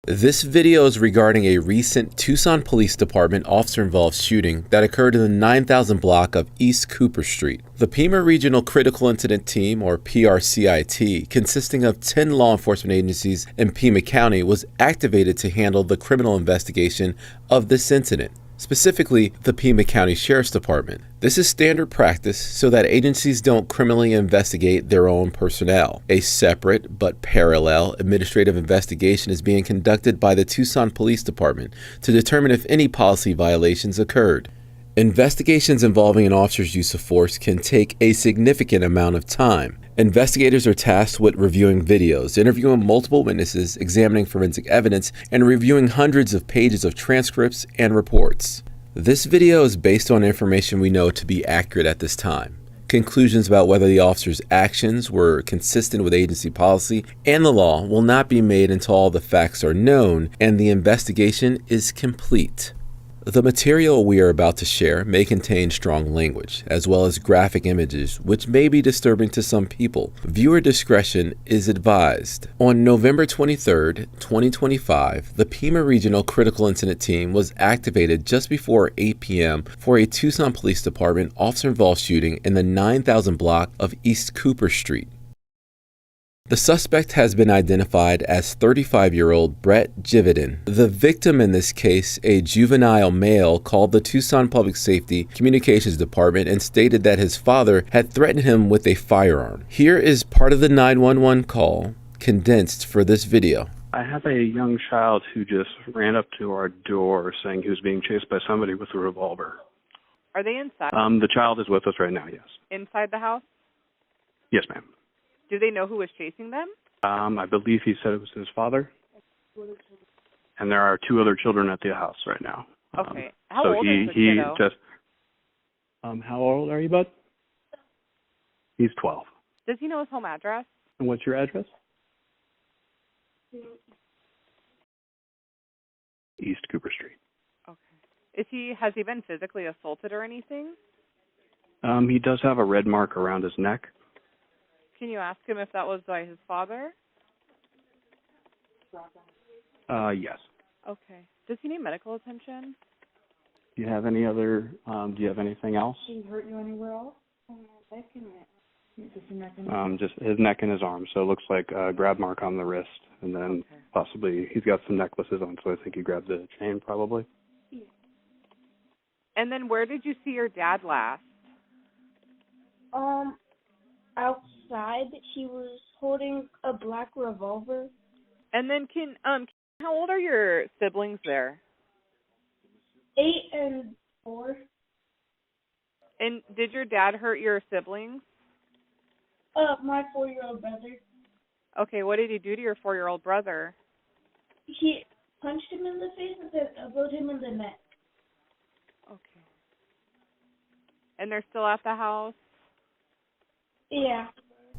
This video is regarding a recent Tucson Police Department officer-involved shooting that occurred in the 9000 block of East Cooper Street. The Pima Regional Critical Incident Team, or PRCIT, consisting of 10 law enforcement agencies in Pima County, was activated to handle the criminal investigation of this incident, specifically the Pima County Sheriff's Department. This is standard practice so that agencies don't criminally investigate their own personnel. A separate but parallel administrative investigation is being conducted by the Tucson Police Department to determine if any policy violations occurred. Investigations involving an officer's use of force can take a significant amount of time. Investigators are tasked with reviewing videos, interviewing multiple witnesses, examining forensic evidence, and reviewing hundreds of pages of transcripts and reports. This video is based on information we know to be accurate at this time. Conclusions about whether the officer's actions were consistent with agency policy and the law will not be made until all the facts are known and the investigation is complete. The material we are about to share may contain strong language, as well as graphic images, which may be disturbing to some people. Viewer discretion is advised. On November 23, 2025, the Pima Regional Critical Incident Team was activated just before 8 p.m. for a Tucson Police Department officer-involved shooting in the 9000 block of East Cooper Street. The suspect has been identified as 35-year-old Brett Jividan. The victim in this case, a juvenile male, called the Tucson Public Safety Communications Department and stated that his father had threatened him with a firearm. Here is part of the 911 call, condensed for this video. I have a young child who just ran up to our door saying he was being chased by somebody with a revolver. Are they inside? The child is with us right now, yes. Inside the house? Yes, ma'am. Do they know who was chasing them? I believe he said it was his father. And there are two other children at the house right now. Okay. How old is the kiddo? How old are you, bud? He's 12. Does he know his home address? And what's your address? East Cooper Street. Okay. Has he been physically assaulted or anything? He does have a red mark around his neck. Can you ask him if that was by his father? Yes. Okay. Does he need medical attention? Do you have any other, do you have anything else? Did he hurt you anywhere else? Just his neck and his arm. So it looks like a grab mark on the wrist. And then possibly he's got some necklaces on, so I think he grabbed the chain probably. Yeah. And then where did you see your dad last? Outside, he was holding a black revolver. And then how old are your siblings there? 8 and 4. And did your dad hurt your siblings? My 4-year-old brother. Okay, what did he do to your 4-year-old brother? He punched him in the face and then elbowed him in the neck. Okay. And they're still at the house? Yeah.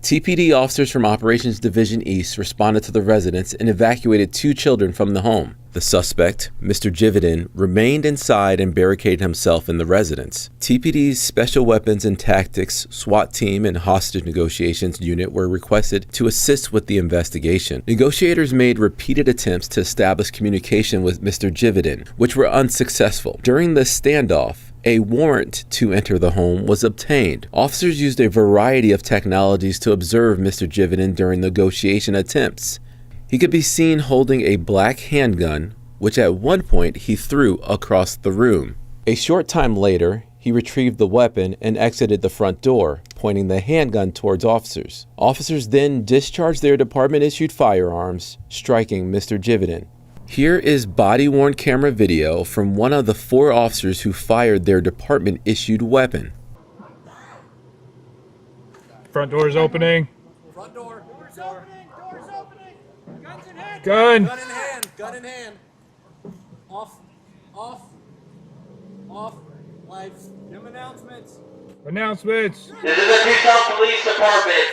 TPD officers from Operations Division East responded to the residence and evacuated 2 children from the home. The suspect, Mr. Jividan, remained inside and barricaded himself in the residence. TPD's Special Weapons and Tactics SWAT team and hostage negotiations unit were requested to assist with the investigation. Negotiators made repeated attempts to establish communication with Mr. Jividan, which were unsuccessful. During the standoff, a warrant to enter the home was obtained. Officers used a variety of technologies to observe Mr. Jividan during negotiation attempts. He could be seen holding a black handgun, which at one point he threw across the room. A short time later, he retrieved the weapon and exited the front door, pointing the handgun towards officers. Officers then discharged their department-issued firearms, striking Mr. Jividan. Here is body-worn camera video from one of the 4 officers who fired their department-issued weapon. Front door's opening. Front door. Door's opening. Door's opening. Guns in hand. Gun. Gun in hand. Gun in hand. Off. Off. Off. Lights. Give them announcements. Announcements. This is the Tucson Police Department.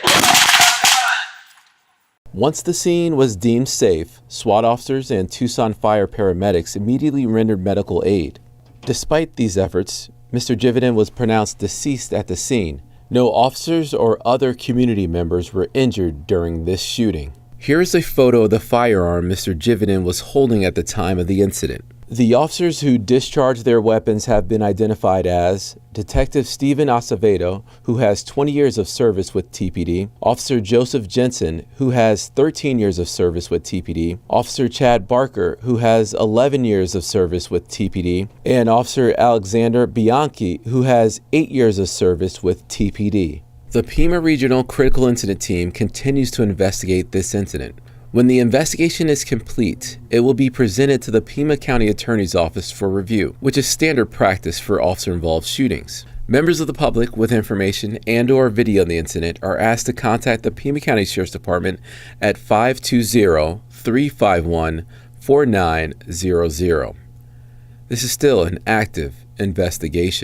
Once the scene was deemed safe, SWAT officers and Tucson fire paramedics immediately rendered medical aid. Despite these efforts, Mr. Jividan was pronounced deceased at the scene. No officers or other community members were injured during this shooting. Here is a photo of the firearm Mr. Jividen was holding at the time of the incident. The officers who discharged their weapons have been identified as Detective Steven Acevedo, who has 20 years of service with TPD, Officer Joseph Jensen, who has 13 years of service with TPD, Officer Chad Barker, who has 11 years of service with TPD, and Officer Alexander Bianchi, who has 8 years of service with TPD. The Pima Regional Critical Incident Team continues to investigate this incident. When the investigation is complete, it will be presented to the Pima County Attorney's Office for review, which is standard practice for officer-involved shootings. Members of the public with information and/or video on the incident are asked to contact the Pima County Sheriff's Department at 520-351-4900. This is still an active investigation.